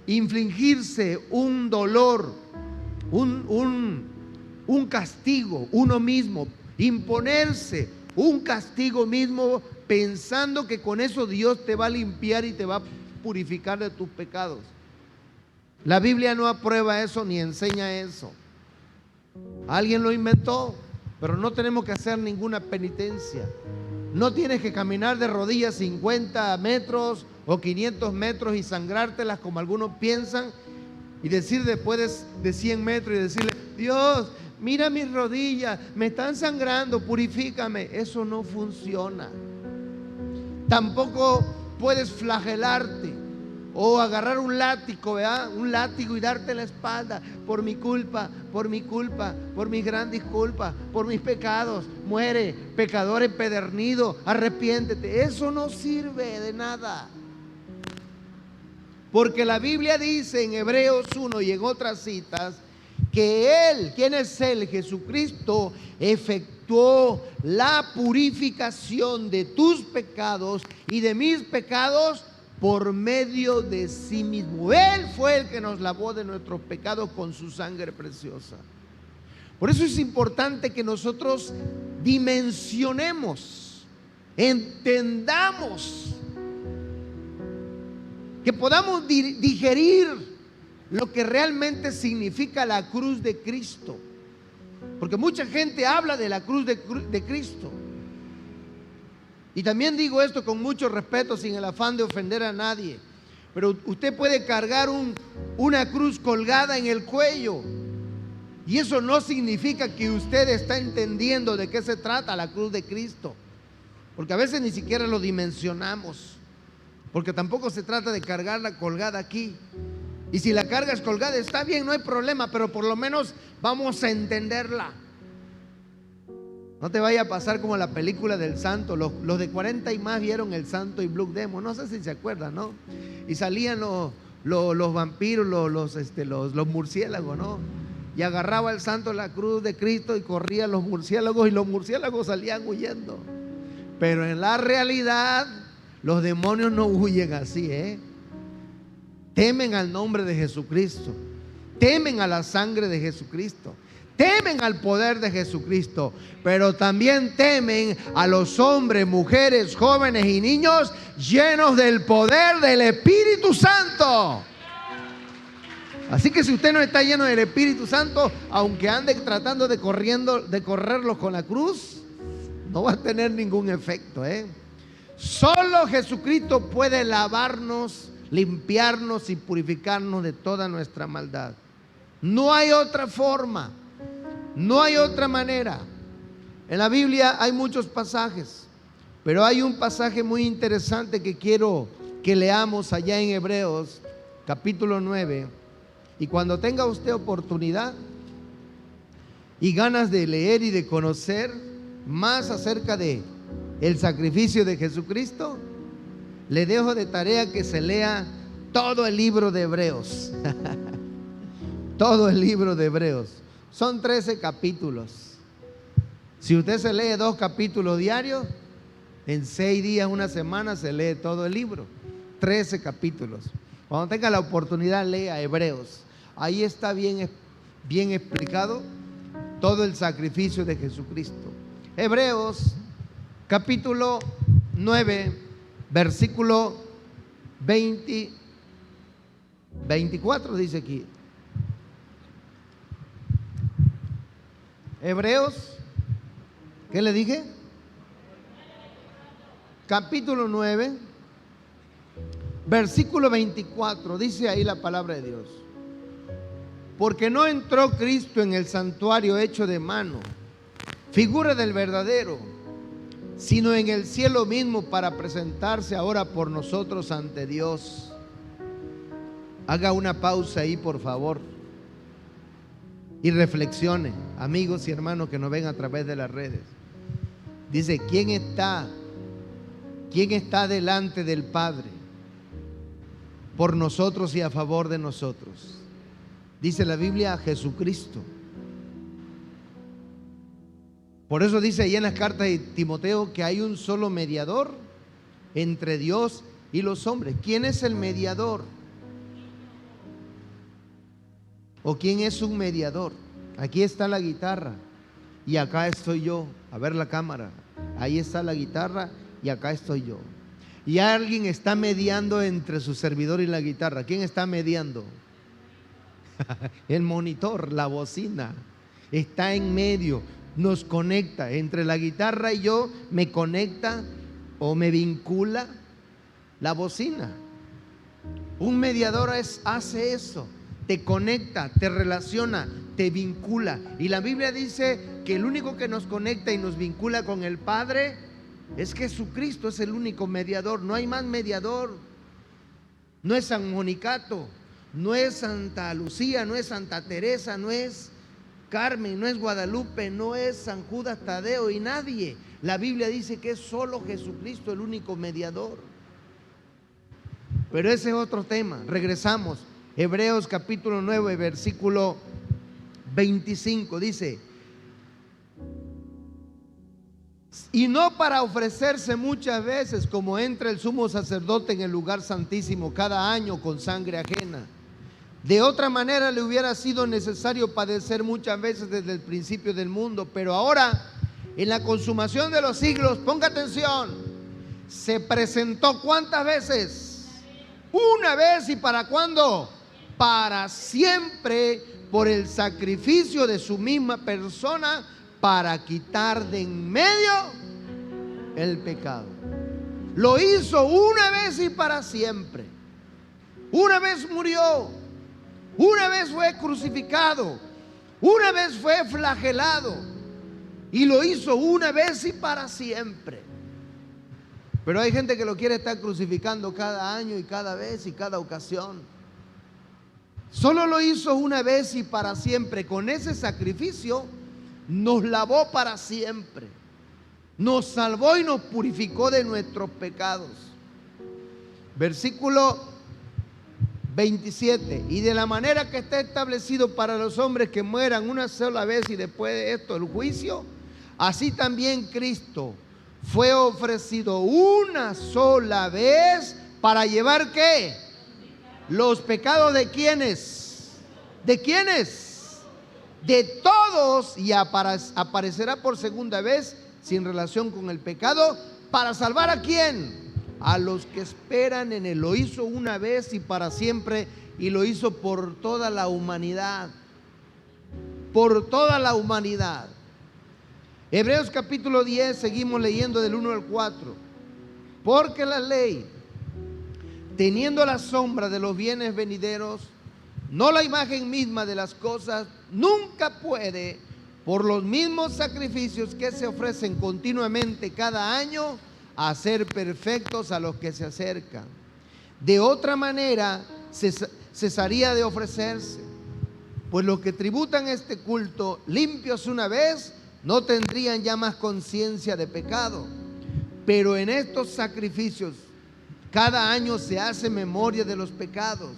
infligirse un dolor, un castigo uno mismo, imponerse un castigo mismo, pensando que con eso Dios te va a limpiar y te va a purificar de tus pecados. La Biblia no aprueba eso ni enseña eso. Alguien lo inventó, pero no tenemos que hacer ninguna penitencia. No tienes que caminar de rodillas 50 metros o 500 metros y sangrártelas como algunos piensan, y decir después de 100 metros y decirle: Dios, mira mis rodillas, me están sangrando, purifícame. Eso no funciona. Tampoco puedes flagelarte o agarrar un látigo, ¿verdad? Un látigo y darte en la espalda: por mi culpa, por mi culpa, por mis grandes culpas, por mis pecados, muere, pecador empedernido, arrepiéntete. Eso no sirve de nada. Porque la Biblia dice en Hebreos 1 y en otras citas que Él, ¿quién es Él? Jesucristo efectuó la purificación de tus pecados y de mis pecados por medio de sí mismo. Él fue el que nos lavó de nuestros pecados con su sangre preciosa. Por eso es importante que nosotros dimensionemos, entendamos, que podamos digerir lo que realmente significa la cruz de Cristo. Porque mucha gente habla de la cruz de Cristo. Y también digo esto con mucho respeto, sin el afán de ofender a nadie. Pero usted puede cargar una cruz colgada en el cuello, y eso no significa que usted está entendiendo de qué se trata la cruz de Cristo. Porque a veces ni siquiera lo dimensionamos. Porque tampoco se trata de cargarla colgada aquí. Y si la cargas colgada está bien, no hay problema, pero por lo menos vamos a entenderla. No te vaya a pasar como la película del Santo. Los de 40 y más vieron El Santo y Blue Demon. No sé si se acuerdan, ¿no? Y salían los vampiros, los murciélagos, ¿no? Y agarraba el santo la cruz de Cristo y corrían los murciélagos, y los murciélagos salían huyendo. Pero en la realidad, los demonios no huyen así, ¿eh? Temen al nombre de Jesucristo, temen a la sangre de Jesucristo, temen al poder de Jesucristo, pero también temen a los hombres, mujeres, jóvenes y niños llenos del poder del Espíritu Santo. Así que si usted no está lleno del Espíritu Santo, aunque ande tratando de correrlos con la cruz, no va a tener ningún efecto, ¿eh? Solo Jesucristo puede lavarnos, limpiarnos y purificarnos de toda nuestra maldad. No hay otra forma, no hay otra manera. En la Biblia hay muchos pasajes, pero hay un pasaje muy interesante que quiero que leamos allá en Hebreos capítulo 9. Y cuando tenga usted oportunidad y ganas de leer y de conocer más acerca de el sacrificio de Jesucristo, le dejo de tarea que se lea todo el libro de Hebreos. Todo el libro de Hebreos. Son 13 capítulos. Si usted se lee 2 capítulos diarios, en 6 días, una semana, se lee todo el libro. 13 capítulos. Cuando tenga la oportunidad, lea Hebreos. Ahí está bien explicado todo el sacrificio de Jesucristo. Hebreos capítulo 9, versículo 24 dice aquí. Hebreos, ¿qué le dije? Capítulo 9, versículo 24, dice ahí la palabra de Dios. Porque no entró Cristo en el santuario hecho de mano, figura del verdadero, sino en el cielo mismo, para presentarse ahora por nosotros ante Dios. Haga una pausa ahí, por favor, y reflexione, amigos y hermanos que nos ven a través de las redes. Dice: ¿quién está delante del Padre por nosotros y a favor de nosotros? Dice la Biblia: Jesucristo. Por eso dice ahí en las cartas de Timoteo que hay un solo mediador entre Dios y los hombres. ¿Quién es el mediador? ¿O quién es un mediador? Aquí está la guitarra y acá estoy yo. A ver la cámara. Ahí está la guitarra y acá estoy yo. Y alguien está mediando entre su servidor y la guitarra. ¿Quién está mediando? El monitor, la bocina. Está en medio, nos conecta. Entre la guitarra y yo me conecta o me vincula la bocina. Un mediador hace eso. Te conecta, te relaciona, te vincula. Y la Biblia dice que el único que nos conecta y nos vincula con el Padre es Jesucristo. Es el único mediador. No hay más mediador. No es San Monicato, no es Santa Lucía, no es Santa Teresa, no es Carmen, no es Guadalupe, no es San Judas Tadeo y nadie. La Biblia dice que es solo Jesucristo el único mediador. Pero ese es otro tema. Regresamos. Hebreos capítulo 9, versículo 25 dice: y no para ofrecerse muchas veces, como entra el sumo sacerdote en el lugar santísimo cada año con sangre ajena. De otra manera le hubiera sido necesario padecer muchas veces desde el principio del mundo. Pero ahora, en la consumación de los siglos, ponga atención, se presentó ¿cuántas veces? Una vez. ¿Y para cuándo? Para siempre, por el sacrificio de su misma persona, para quitar de en medio el pecado. Lo hizo una vez y para siempre. Una vez murió, una vez fue crucificado, una vez fue flagelado, y lo hizo una vez y para siempre. Pero hay gente que lo quiere estar crucificando cada año y cada vez y cada ocasión. Solo lo hizo una vez y para siempre. Con ese sacrificio nos lavó para siempre, nos salvó y nos purificó de nuestros pecados. Versículo 27: y de la manera que está establecido para los hombres que mueran una sola vez y después de esto el juicio, así también Cristo fue ofrecido una sola vez para llevar ¿qué? Los pecados de ¿quiénes? ¿De quiénes? De todos, y aparecerá por segunda vez sin relación con el pecado, para salvar ¿a quién? A los que esperan en él. Lo hizo una vez y para siempre, y lo hizo por toda la humanidad. Por toda la humanidad. Hebreos capítulo 10, seguimos leyendo del 1 al 4. Porque la ley, teniendo la sombra de los bienes venideros, no la imagen misma de las cosas, nunca puede, por los mismos sacrificios que se ofrecen continuamente cada año, hacer perfectos a los que se acercan. De otra manera cesaría de ofrecerse, pues los que tributan este culto limpios una vez no tendrían ya más conciencia de pecado. Pero en estos sacrificios cada año se hace memoria de los pecados,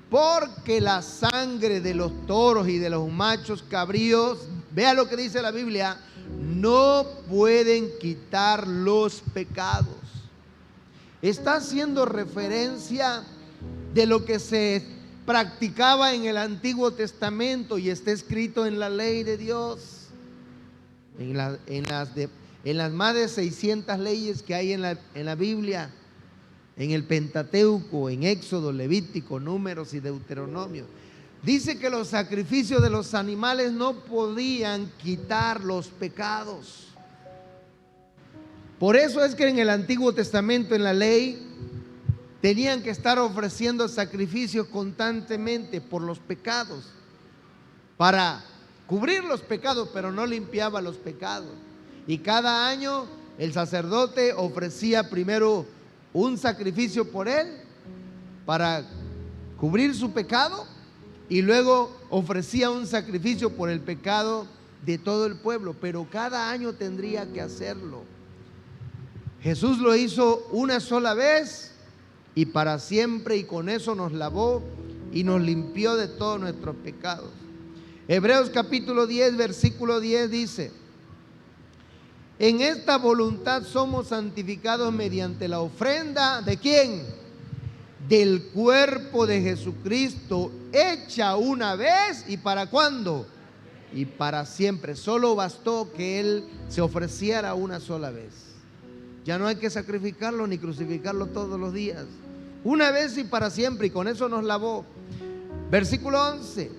porque la sangre de los toros y de los machos cabríos, vea lo que dice la Biblia, no pueden quitar los pecados. Está haciendo referencia de lo que se practicaba en el Antiguo Testamento y está escrito en la ley de Dios, en las más de 600 leyes que hay en la Biblia, en el Pentateuco, en Éxodo, Levítico, Números y Deuteronomio. Dice que los sacrificios de los animales no podían quitar los pecados. Por eso es que en el Antiguo Testamento, en la ley, tenían que estar ofreciendo sacrificios constantemente por los pecados, para cubrir los pecados, pero no limpiaba los pecados. Y cada año el sacerdote ofrecía primero un sacrificio por él para cubrir su pecado, y luego ofrecía un sacrificio por el pecado de todo el pueblo, pero cada año tendría que hacerlo. Jesús lo hizo una sola vez y para siempre, y con eso nos lavó y nos limpió de todos nuestros pecados. Hebreos capítulo 10, versículo 10 dice: en esta voluntad somos santificados mediante la ofrenda ¿de quién? del cuerpo de Jesucristo, hecha una vez, ¿y para cuándo? Y para siempre. Solo bastó que Él se ofreciera una sola vez. Ya no hay que sacrificarlo ni crucificarlo todos los días. Una vez y para siempre, y con eso nos lavó. Versículo 11.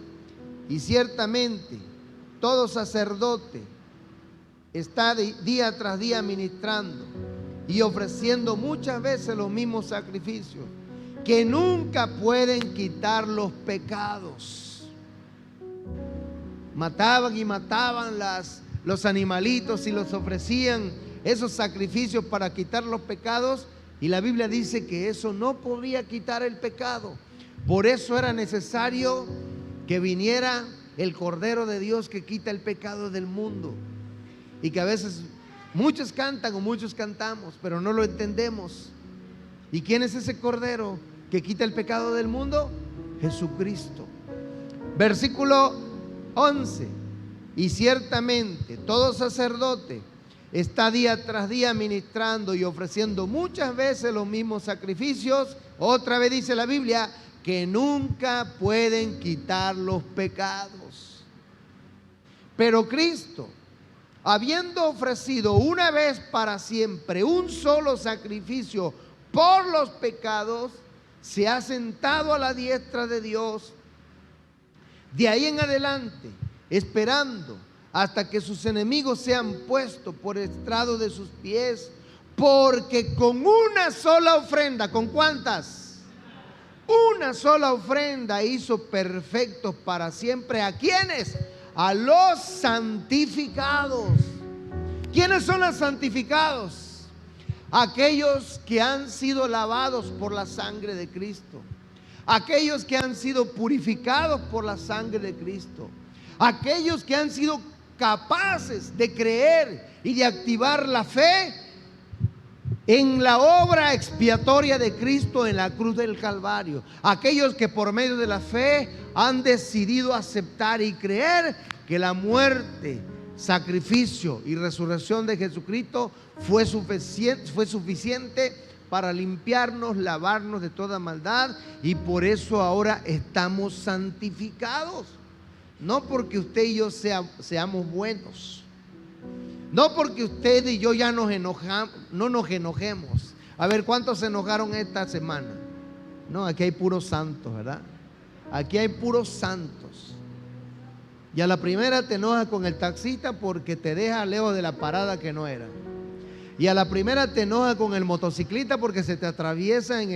Y ciertamente todo sacerdote está día tras día ministrando y ofreciendo muchas veces los mismos sacrificios, que nunca pueden quitar los pecados. Mataban y mataban los animalitos y los ofrecían esos sacrificios para quitar los pecados, y la Biblia dice que eso no podía quitar el pecado. Por eso era necesario que viniera el Cordero de Dios que quita el pecado del mundo, y que a veces muchos cantan o muchos cantamos, pero no lo entendemos. ¿Y quién es ese Cordero que quita el pecado del mundo? Jesucristo. Versículo 11. Y ciertamente todo sacerdote está día tras día ministrando y ofreciendo muchas veces los mismos sacrificios. Otra vez dice la Biblia que nunca pueden quitar los pecados. Pero Cristo, habiendo ofrecido una vez para siempre un solo sacrificio por los pecados, se ha sentado a la diestra de Dios. De ahí en adelante, esperando hasta que sus enemigos sean puestos por estrado de sus pies, porque con una sola ofrenda, ¿con cuántas? Una sola ofrenda hizo perfectos para siempre. ¿A quiénes? A los santificados. ¿Quiénes son los santificados? Aquellos que han sido lavados por la sangre de Cristo, aquellos que han sido purificados por la sangre de Cristo, aquellos que han sido capaces de creer y de activar la fe en la obra expiatoria de Cristo en la cruz del Calvario, aquellos que por medio de la fe han decidido aceptar y creer que la muerte, sacrificio y resurrección de Jesucristo fue suficiente para limpiarnos, lavarnos de toda maldad, y por eso ahora estamos santificados. No porque usted y yo seamos buenos, no porque usted y yo ya no nos enojemos. A ver, ¿cuántos se enojaron esta semana? No, aquí hay puros santos, ¿verdad? Aquí hay puros santos. Y a la primera te enojas con el taxista porque te deja lejos de la parada que no era. Y a la primera te enojas con el motociclista porque se te atraviesa en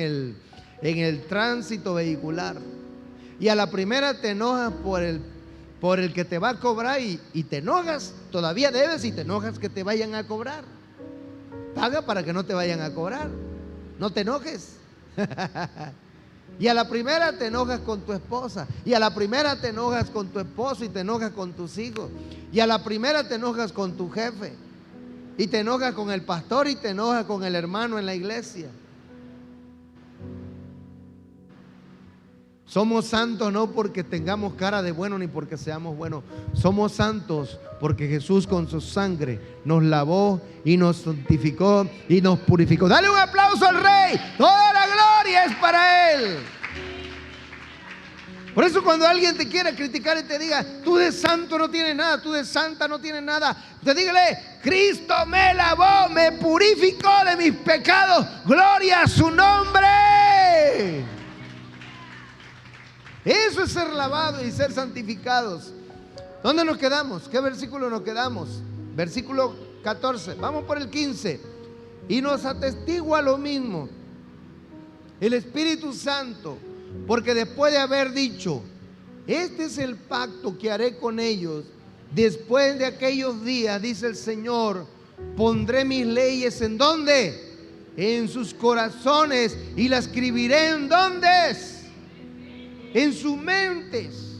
el tránsito vehicular. Y a la primera te enojas por el que te va a cobrar y te enojas, todavía debes y te enojas que te vayan a cobrar. Paga para que no te vayan a cobrar. No te enojes. Y a la primera te enojas con tu esposa, y a la primera te enojas con tu esposo, y te enojas con tus hijos, y a la primera te enojas con tu jefe, y te enojas con el pastor, y te enojas con el hermano en la iglesia. Somos santos no porque tengamos cara de bueno ni porque seamos buenos. Somos santos porque Jesús con su sangre nos lavó y nos santificó y nos purificó. Dale un aplauso al Rey. Toda la gloria es para Él. Por eso cuando alguien te quiera criticar y te diga, tú de santo no tienes nada, tú de santa no tienes nada, usted dígale, Cristo me lavó, me purificó de mis pecados. Gloria a su nombre. Eso es ser lavado y ser santificados. ¿Dónde nos quedamos? ¿Qué versículo nos quedamos? Versículo 14. Vamos por el 15. Y nos atestigua lo mismo el Espíritu Santo, porque después de haber dicho, este es el pacto que haré con ellos después de aquellos días, dice el Señor, pondré mis leyes ¿en dónde? En sus corazones, y las escribiré ¿en dónde es? En sus mentes.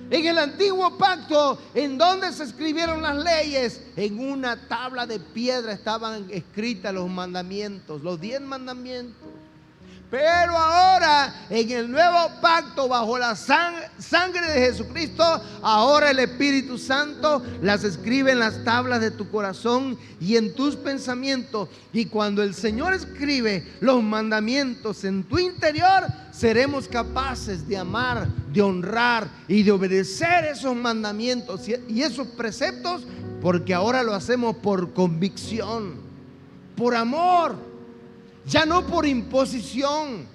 En el antiguo pacto, ¿en dónde se escribieron las leyes? En una tabla de piedra estaban escritas los mandamientos, los 10 mandamientos. Pero ahora, en el nuevo pacto, bajo la sangre, sangre de Jesucristo, ahora el Espíritu Santo las escribe en las tablas de tu corazón y en tus pensamientos. Y cuando el Señor escribe los mandamientos en tu interior, seremos capaces de amar, de honrar y de obedecer esos mandamientos y esos preceptos, porque ahora lo hacemos por convicción, por amor, ya no por imposición,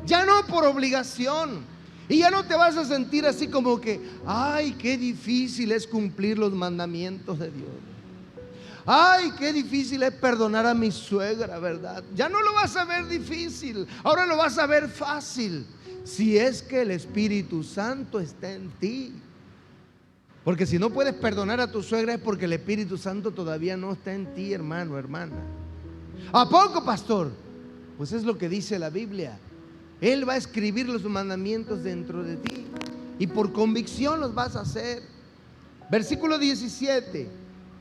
ya no por obligación. Y ya no te vas a sentir así como que, ay, qué difícil es cumplir los mandamientos de Dios. Ay, qué difícil es perdonar a mi suegra, ¿verdad? Ya no lo vas a ver difícil, ahora lo vas a ver fácil, si es que el Espíritu Santo está en ti. Porque si no puedes perdonar a tu suegra es porque el Espíritu Santo todavía no está en ti, hermano, hermana. ¿A poco, pastor? Pues es lo que dice la Biblia. Él va a escribir los mandamientos dentro de ti y por convicción los vas a hacer. Versículo 17: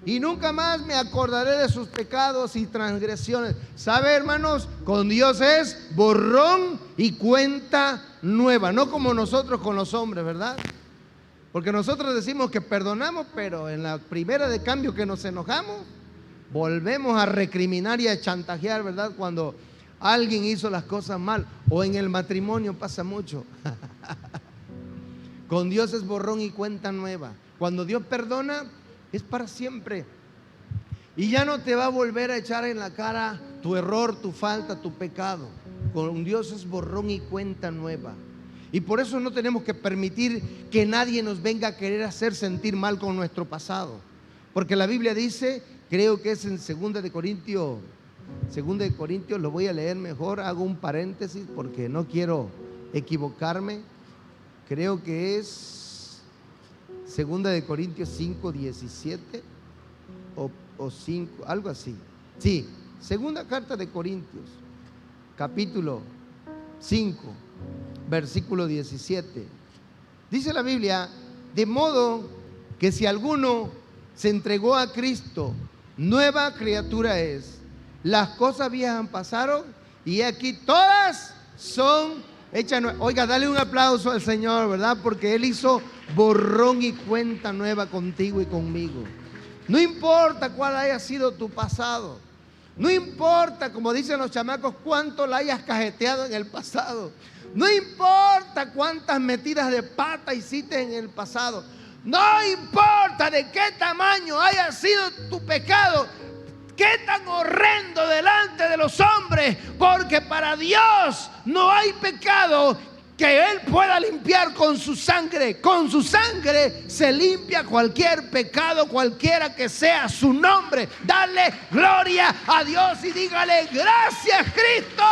y nunca más me acordaré de sus pecados y transgresiones. ¿Sabe, hermanos? Con Dios es borrón y cuenta nueva, no como nosotros con los hombres, ¿verdad? Porque nosotros decimos que perdonamos, pero en la primera de cambio que nos enojamos, volvemos a recriminar y a chantajear, ¿verdad? Cuando alguien hizo las cosas mal, o en el matrimonio pasa mucho. Con Dios es borrón y cuenta nueva. Cuando Dios perdona, es para siempre. Y ya no te va a volver a echar en la cara tu error, tu falta, tu pecado. Con Dios es borrón y cuenta nueva. Y por eso no tenemos que permitir que nadie nos venga a querer hacer sentir mal con nuestro pasado. Porque la Biblia dice, creo que es en 2 de Corintios, lo voy a leer mejor, hago un paréntesis porque no quiero equivocarme. Creo que es 2 de Corintios 5, 17 o 5, algo así. Sí, segunda carta de Corintios, capítulo 5, versículo 17. Dice la Biblia, de modo que si alguno se entregó a Cristo, nueva criatura es. Las cosas viejas pasaron y aquí todas son hechas nuevas. Oiga, dale un aplauso al Señor, ¿verdad? Porque Él hizo borrón y cuenta nueva contigo y conmigo. No importa cuál haya sido tu pasado. No importa, como dicen los chamacos, cuánto la hayas cajeteado en el pasado. No importa cuántas metidas de pata hiciste en el pasado. No importa de qué tamaño haya sido tu pecado, qué tan horrendo delante de los hombres, porque para Dios no hay pecado que Él pueda limpiar con su sangre. Con su sangre se limpia cualquier pecado, cualquiera que sea su nombre. Dale gloria a Dios y dígale gracias, Cristo.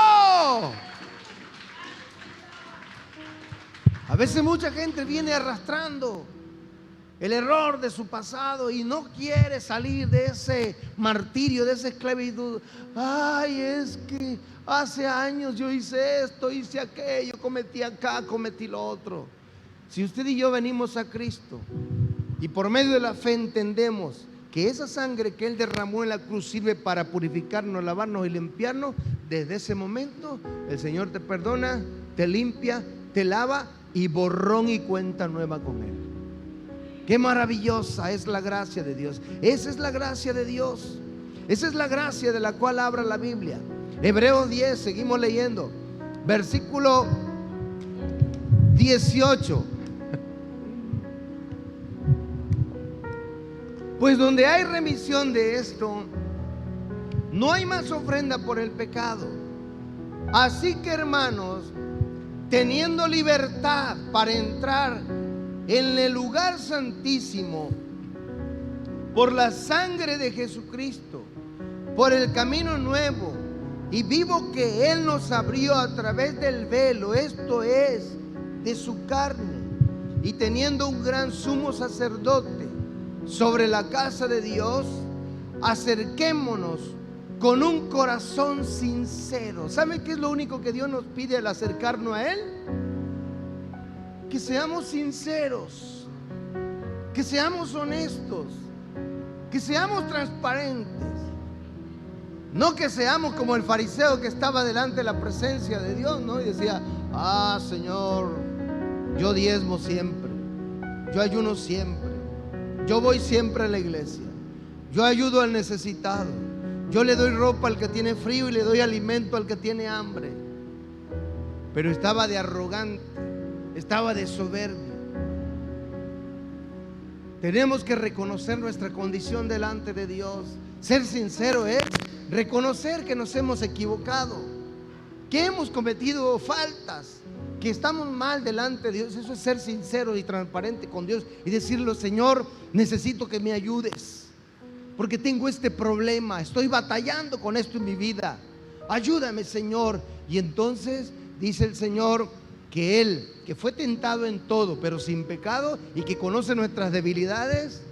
A veces mucha gente viene arrastrando el error de su pasado y no quiere salir de ese martirio, de esa esclavitud. Ay, es que hace años yo hice esto, hice aquello, cometí acá, cometí lo otro. Si usted y yo venimos a Cristo y por medio de la fe entendemos que esa sangre que Él derramó en la cruz sirve para purificarnos, lavarnos y limpiarnos, desde ese momento el Señor te perdona, te limpia, te lava y borrón y cuenta nueva con Él. Qué maravillosa es la gracia de Dios. Esa es la gracia de Dios. Esa es la gracia de la cual habla la Biblia. Hebreos 10, seguimos leyendo. Versículo 18. Pues donde hay remisión de esto, no hay más ofrenda por el pecado. Así que, hermanos, teniendo libertad para entrar en el lugar santísimo por la sangre de Jesucristo, por el camino nuevo y vivo que Él nos abrió a través del velo, esto es, de su carne, y teniendo un gran sumo sacerdote sobre la casa de Dios, acerquémonos con un corazón sincero. ¿Saben qué es lo único que Dios nos pide al acercarnos a Él? Que seamos sinceros, que seamos honestos, que seamos transparentes. No que seamos como el fariseo que estaba delante de la presencia de Dios, ¿no? Y decía, Señor, yo diezmo siempre, yo ayuno siempre, yo voy siempre a la iglesia, yo ayudo al necesitado, yo le doy ropa al que tiene frío y le doy alimento al que tiene hambre. Pero estaba de arrogante, estaba de soberbio. Tenemos que reconocer nuestra condición delante de Dios. Ser sincero es reconocer que nos hemos equivocado, que hemos cometido faltas, que estamos mal delante de Dios. Eso es ser sincero y transparente con Dios y decirle: Señor, necesito que me ayudes, porque tengo este problema, estoy batallando con esto en mi vida, ayúdame, Señor. Y entonces dice el Señor que Él, que fue tentado en todo, pero sin pecado, y que conoce nuestras debilidades,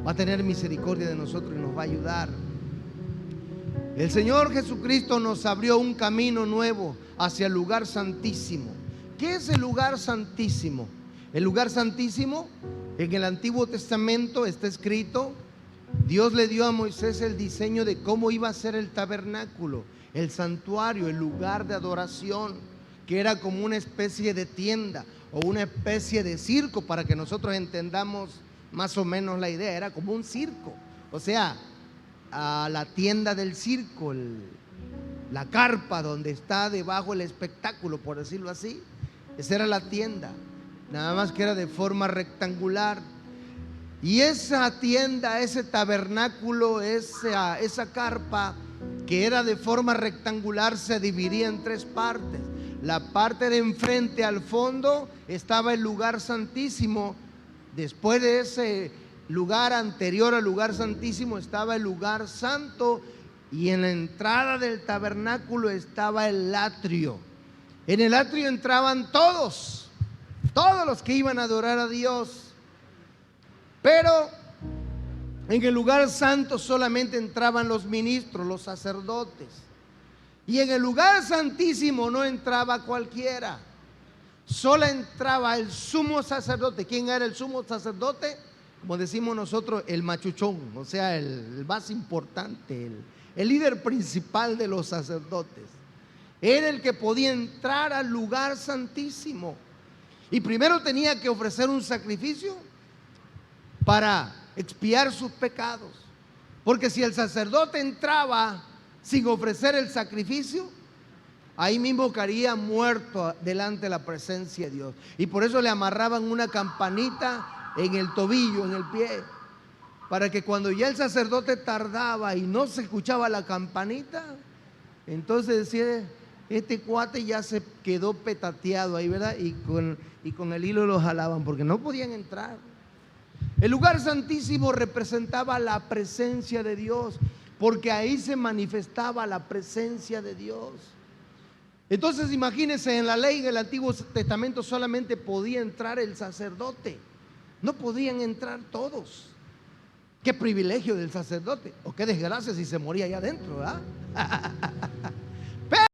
va a tener misericordia de nosotros y nos va a ayudar. El Señor Jesucristo nos abrió un camino nuevo hacia el lugar santísimo. ¿Qué es el lugar santísimo? El lugar santísimo, en el Antiguo Testamento está escrito, Dios le dio a Moisés el diseño de cómo iba a ser el tabernáculo, el santuario, el lugar de adoración, que era como una especie de tienda o una especie de circo, para que nosotros entendamos más o menos la idea. Era como un circo, o sea, a la tienda del circo, la carpa donde está debajo el espectáculo, por decirlo así. Esa era la tienda, nada más que era de forma rectangular. Y esa tienda, ese tabernáculo, esa carpa que era de forma rectangular, se dividía en tres partes. La parte de enfrente al fondo estaba el lugar santísimo. Después de ese lugar, anterior al lugar santísimo, estaba el lugar santo, y en la entrada del tabernáculo estaba el atrio. En el atrio entraban todos los que iban a adorar a Dios. Pero en el lugar santo solamente entraban los ministros, los sacerdotes. Y en el lugar santísimo no entraba cualquiera, solo entraba el sumo sacerdote. ¿Quién era el sumo sacerdote? Como decimos nosotros, el machuchón, o sea, el más importante, el líder principal de los sacerdotes. Era el que podía entrar al lugar santísimo. Y primero tenía que ofrecer un sacrificio para expiar sus pecados, porque si el sacerdote entraba sin ofrecer el sacrificio, ahí mismo caería muerto delante de la presencia de Dios. Y por eso le amarraban una campanita en el tobillo, en el pie, para que cuando ya el sacerdote tardaba y no se escuchaba la campanita, entonces decía: este cuate ya se quedó petateado ahí, ¿verdad? Y con el hilo lo jalaban, porque no podían entrar. El lugar santísimo representaba la presencia de Dios, porque ahí se manifestaba la presencia de Dios. Entonces imagínense, en la ley del Antiguo Testamento solamente podía entrar el sacerdote, no podían entrar todos. Qué privilegio del sacerdote, o qué desgracia si se moría allá adentro, ¿verdad?